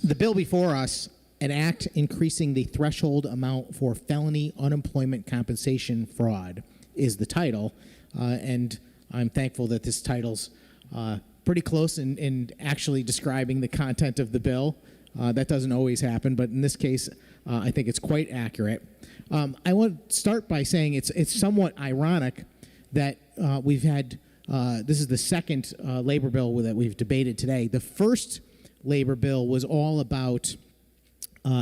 The bill before us, an act increasing the threshold amount for felony unemployment compensation fraud, is the title, and I'm thankful that this title's pretty close in actually describing the content of the bill. That doesn't always happen, but in this case, I think it's quite accurate. I want to start by saying it's somewhat ironic that we've had, this is the second labor bill that we've debated today. The first labor bill was all about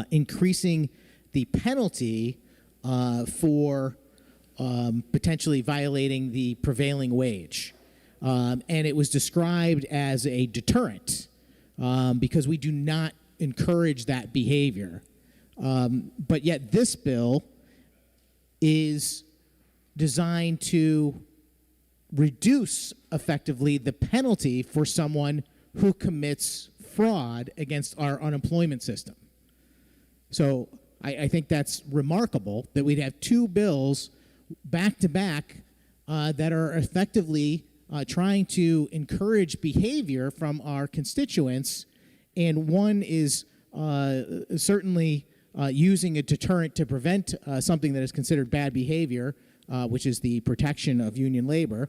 increasing the penalty for potentially violating the prevailing wage. And it was described as a deterrent because we do not encourage that behavior. But yet this bill is designed to reduce effectively the penalty for someone who commits fraud against our unemployment system. So I think that's remarkable that we'd have two bills back to back that are effectively trying to encourage behavior from our constituents, and one is certainly using a deterrent to prevent something that is considered bad behavior, which is the protection of union labor,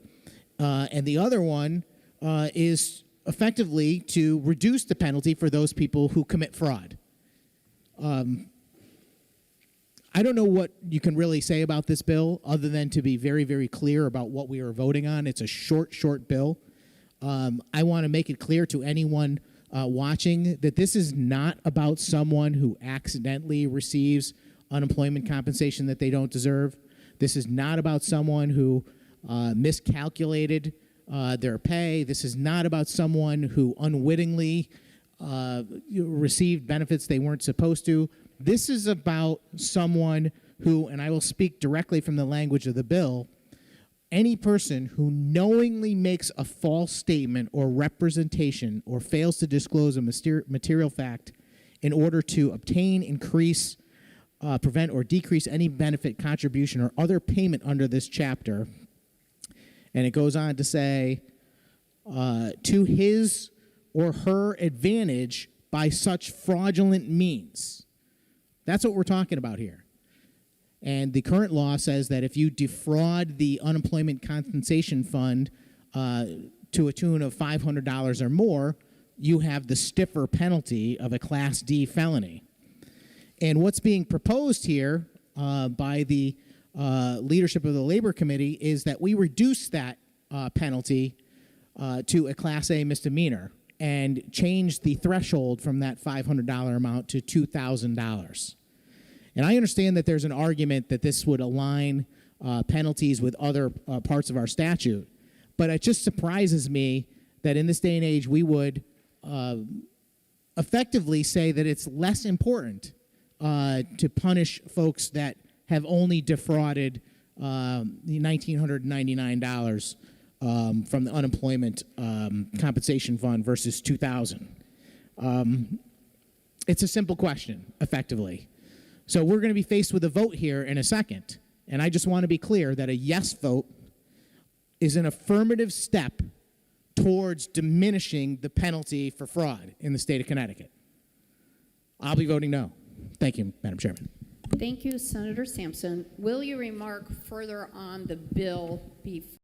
and the other one is effectively to reduce the penalty for those people who commit fraud. I don't know what you can really say about this bill other than to be very, very clear about what we are voting on. It's a short bill. I want to make it clear to anyone watching that this is not about someone who accidentally receives unemployment compensation that they don't deserve. This is not about someone who miscalculated their pay. This is not about someone who unwittingly received benefits they weren't supposed to. This is about someone who, and I will speak directly from the language of the bill, any person who knowingly makes a false statement or representation or fails to disclose a material fact in order to obtain, increase, prevent, or decrease any benefit, contribution, or other payment under this chapter. And it goes on to say, to his or her advantage by such fraudulent means. That's what we're talking about here. And the current law says that if you defraud the unemployment compensation fund to a tune of $500 or more, you have the stiffer penalty of a Class D felony. And what's being proposed here by the leadership of the Labor Committee is that we reduce that penalty to a Class A misdemeanor and change the threshold from that $500 amount to $2,000. And I understand that there's an argument that this would align penalties with other parts of our statute, but it just surprises me that in this day and age we would effectively say that it's less important to punish folks that have only defrauded $1,999 from the unemployment compensation fund versus $2,000. It's a simple question, effectively. So we're going to be faced with a vote here in a second, and I just want to be clear that a yes vote is an affirmative step towards diminishing the penalty for fraud in the state of Connecticut. I'll be voting no. Thank you, Madam Chairman. Thank you, Senator Sampson. Will you remark further on the bill before?